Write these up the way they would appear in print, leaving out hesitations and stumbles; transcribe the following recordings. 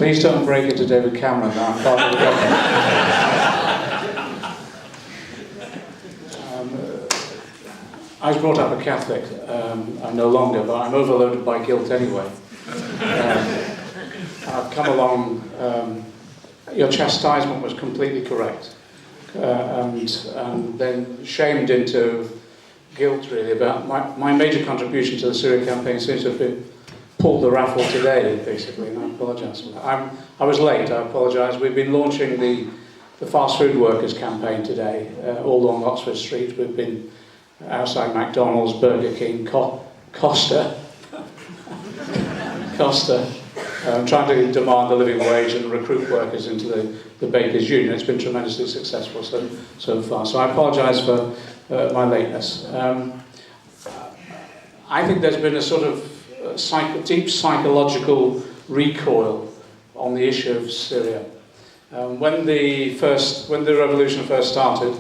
Please don't break it to David Cameron now. I'm part of the government. I was brought up a Catholic. I'm no longer, but I'm overloaded by guilt anyway. I've come along. Your chastisement was completely correct, and then shamed into guilt really about my major contribution to the Syria campaign seems to have been pulled the raffle today, basically, and I apologise for that. I was late, I apologise. We've been launching the fast food workers campaign today, all along Oxford Street. We've been outside McDonald's, Burger King, Costa, trying to demand the living wage and recruit workers into the Bakers Union. It's been tremendously successful so far. So I apologise for my lateness. I think there's been a sort of deep psychological recoil on the issue of Syria. When the revolution first started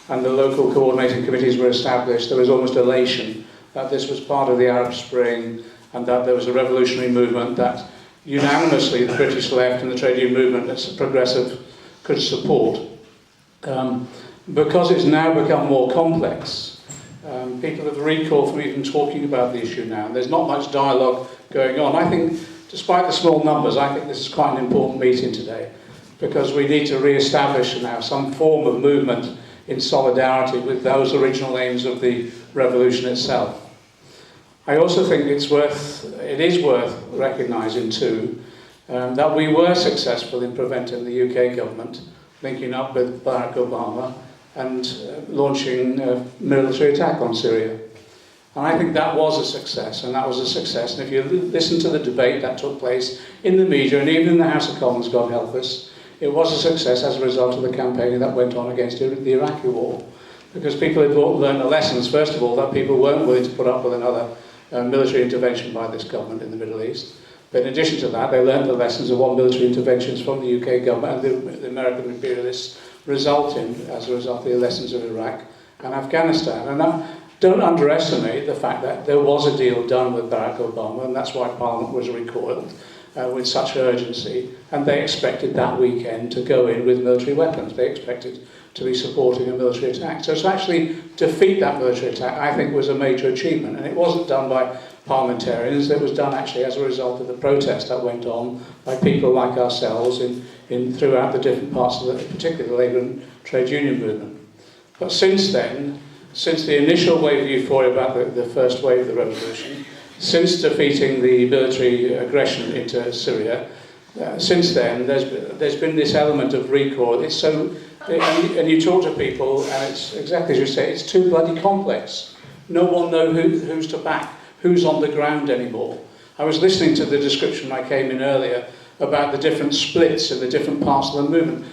and the local coordinating committees were established, there was almost elation that this was part of the Arab Spring and that there was a revolutionary movement that unanimously the British left and the trade union movement that's progressive could support. Because it's now become more complex, people have recoiled from even talking about the issue now, and there's not much dialogue going on. I think, despite the small numbers, I think this is quite an important meeting today, because we need to re-establish now some form of movement in solidarity with those original aims of the revolution itself. I also think it is worth recognising too that we were successful in preventing the UK government linking up with Barack Obama and launching a military attack on Syria. And I think that was a success, and that was a success. And if you listen to the debate that took place in the media and even in the House of Commons, God help us, it was a success as a result of the campaign that went on against the Iraqi war. Because people had learned the lessons, first of all, that people weren't willing to put up with another military intervention by this government in the Middle East. But in addition to that, they learned the lessons of what military interventions from the UK government and the American imperialists result in, as a result of the lessons of Iraq and Afghanistan. And don't underestimate the fact that there was a deal done with Barack Obama, and that's why Parliament was recoiled with such urgency, and they expected that weekend to go in with military weapons. They expected to be supporting a military attack. So to actually defeat that military attack, I think, was a major achievement, and it wasn't done by parliamentarians. It was done actually as a result of the protest that went on by people like ourselves throughout the different parts of particularly the labour and trade union movement. But since then, since the initial wave of euphoria about the first wave of the revolution, since defeating the military aggression into Syria, since then there's been this element of recoil. It's so, and you talk to people, and it's exactly as you say, it's too bloody complex. No one knows who's to back, who's on the ground anymore. I was listening to the description when I came in earlier about the different splits in the different parts of the movement.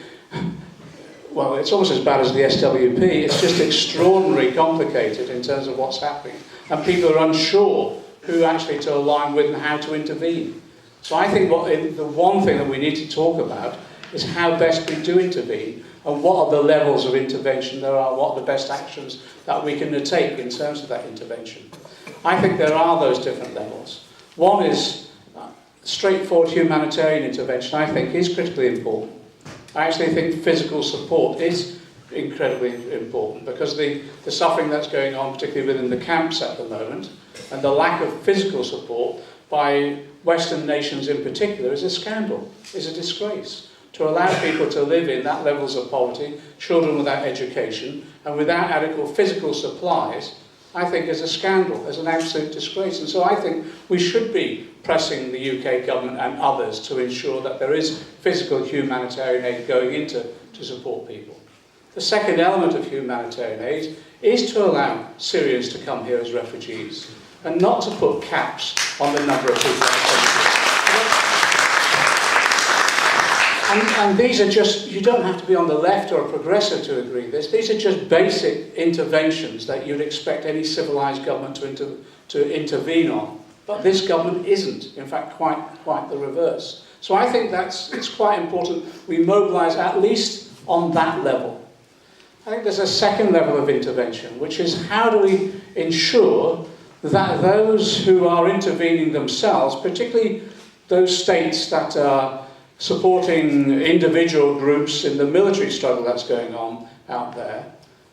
Well, it's almost as bad as the SWP. It's just extraordinarily complicated in terms of what's happening. And people are unsure who actually to align with and how to intervene. So I think the one thing that we need to talk about is how best we do intervene and what are the levels of intervention there are, what are the best actions that we can take in terms of that intervention. I think there are those different levels. One is straightforward humanitarian intervention, I think, is critically important. I actually think physical support is incredibly important because the suffering that's going on, particularly within the camps at the moment, and the lack of physical support by Western nations in particular is a scandal, is a disgrace. To allow people to live in that levels of poverty, children without education, and without adequate physical supplies, I think is a scandal, is an absolute disgrace. And so I think we should be pressing the UK government and others to ensure that there is physical humanitarian aid going into to support people. The second element of humanitarian aid is to allow Syrians to come here as refugees and not to put caps on the number of people that come here. And these are just, you don't have to be on the left or a progressive to agree this, these are just basic interventions that you'd expect any civilised government to intervene on. But this government isn't, in fact, quite the reverse. So I think it's quite important we mobilise at least on that level. I think there's a second level of intervention, which is how do we ensure that those who are intervening themselves, particularly those states that are supporting individual groups in the military struggle that's going on out there,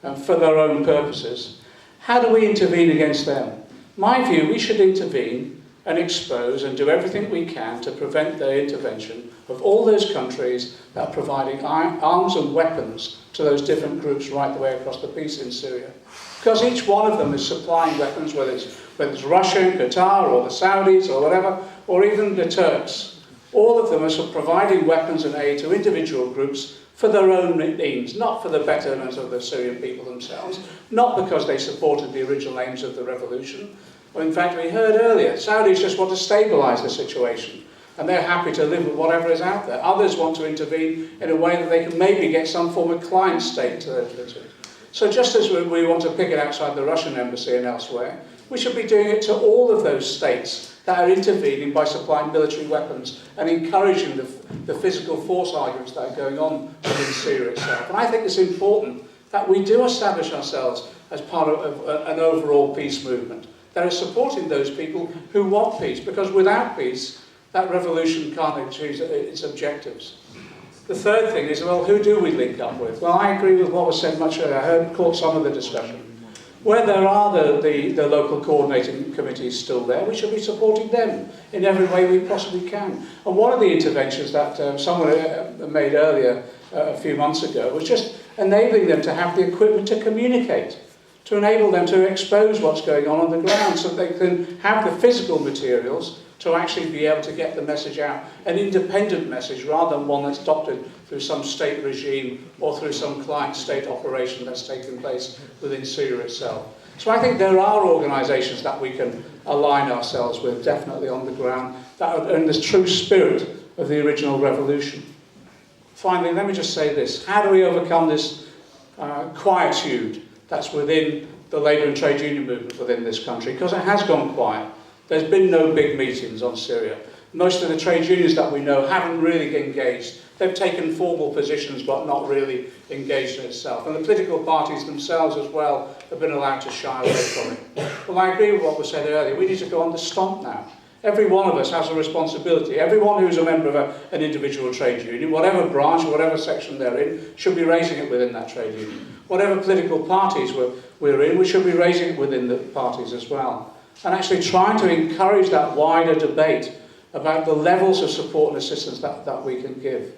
and for their own purposes. How do we intervene against them? My view, we should intervene and expose and do everything we can to prevent their intervention of all those countries that are providing arms and weapons to those different groups right the way across the piece in Syria. Because each one of them is supplying weapons, whether it's Russia, Qatar, or the Saudis, or whatever, or even the Turks. All of them are providing weapons and aid to individual groups for their own means, not for the betterment of the Syrian people themselves, not because they supported the original aims of the revolution. Well, in fact, we heard earlier, Saudis just want to stabilise the situation, and they're happy to live with whatever is out there. Others want to intervene in a way that they can maybe get some form of client state to those countries. So just as we want to pick it outside the Russian embassy and elsewhere, we should be doing it to all of those states that are intervening by supplying military weapons and encouraging the physical force arguments that are going on within Syria itself. And I think it's important that we do establish ourselves as part of an overall peace movement that is supporting those people who want peace, because without peace, that revolution can't achieve its objectives. The third thing is, well, who do we link up with? Well, I agree with what was said much earlier. I caught some of the discussion. Where there are the local coordinating committees still there, we should be supporting them in every way we possibly can. And one of the interventions that someone made earlier, a few months ago, was just enabling them to have the equipment to communicate, to enable them to expose what's going on the ground so that they can have the physical materials to actually be able to get the message out, an independent message rather than one that's doctored through some state regime or through some client state operation that's taken place within Syria itself. So I think there are organisations that we can align ourselves with, definitely on the ground, that are in the true spirit of the original revolution. Finally, let me just say this. How do we overcome this quietude that's within the labour and trade union movement within this country? Because it has gone quiet. There's been no big meetings on Syria. Most of the trade unions that we know haven't really engaged. They've taken formal positions but not really engaged in itself. And the political parties themselves as well have been allowed to shy away from it. Well, I agree with what was said earlier. We need to go on the stomp now. Every one of us has a responsibility. Everyone who's a member of an individual trade union, whatever branch, whatever section they're in, should be raising it within that trade union. Whatever political parties we're in, we should be raising it within the parties as well. And actually trying to encourage that wider debate about the levels of support and assistance that we can give.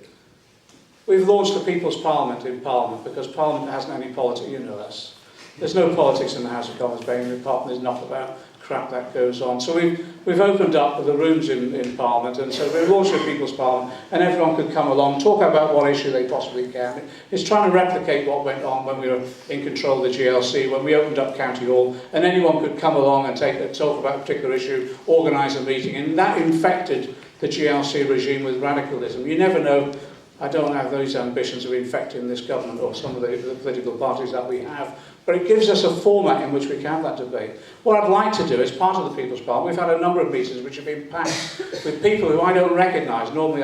We've launched the People's Parliament in Parliament because Parliament hasn't any politics, you know this. There's no politics in the House of Commons, being apart from there's not about crap that goes on. So we've opened up the rooms in Parliament, and so we've launched the People's Parliament, and everyone could come along, talk about what issue they possibly can. It's trying to replicate what went on when we were in control of the GLC, when we opened up County Hall, and anyone could come along and talk about a particular issue, organise a meeting, and that infected the GLC regime with radicalism. You never know. I don't have those ambitions of infecting this government or some of the political parties that we have, but it gives us a format in which we can have that debate. What I'd like to do, as part of the People's Parliament, we've had a number of meetings which have been packed with people who I don't recognise. Normally,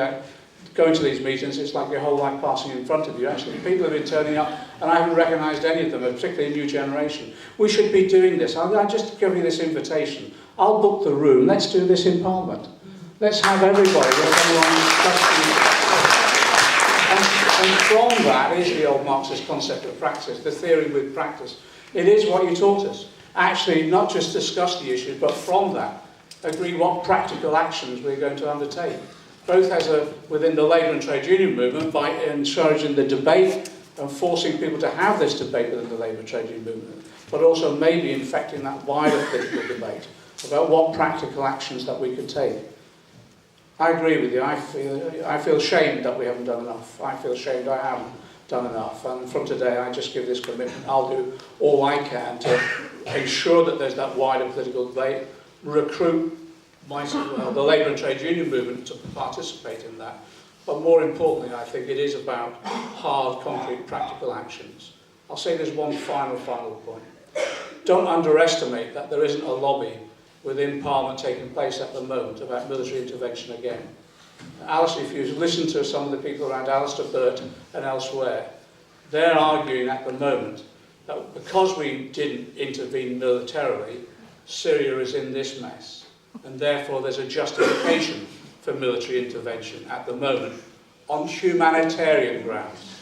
going to these meetings, it's like your whole life passing in front of you, actually. People have been turning up, and I haven't recognised any of them, particularly a new generation. We should be doing this. I'll just give you this invitation. I'll book the room. Let's do this in Parliament. Let's have everybody. And from that is the old Marxist concept of praxis, the theory with practice. It is what you taught us. Actually, not just discuss the issues, but from that, agree what practical actions we're going to undertake. Both within the labour and trade union movement, by encouraging the debate and forcing people to have this debate within the labour and trade union movement, but also maybe infecting that wider political debate about what practical actions that we can take. I agree with you. I feel ashamed that we haven't done enough. I feel ashamed I haven't done enough. And from today, I just give this commitment. I'll do all I can to ensure that there's that wider political debate, recruit the labour and trade union movement to participate in that. But more importantly, I think it is about hard, concrete, practical actions. I'll say there's one final point. Don't underestimate that there isn't a lobby within Parliament taking place at the moment about military intervention again. Alistair, if you listen to some of the people around Alistair Burt and elsewhere, they're arguing at the moment that because we didn't intervene militarily, Syria is in this mess. And therefore there's a justification for military intervention at the moment on humanitarian grounds.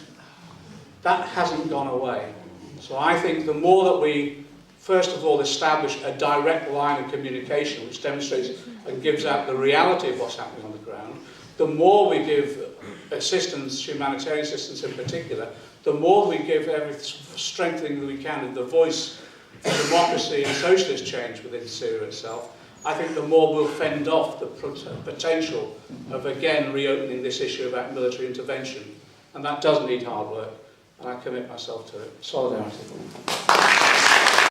That hasn't gone away. So I think the more that we, first of all, establish a direct line of communication which demonstrates and gives out the reality of what's happening on the ground, the more we give assistance, humanitarian assistance in particular, the more we give every strengthening that we can of the voice of democracy and socialist change within Syria itself, I think the more we'll fend off the potential of again reopening this issue about military intervention. And that does need hard work, and I commit myself to it. Solidarity.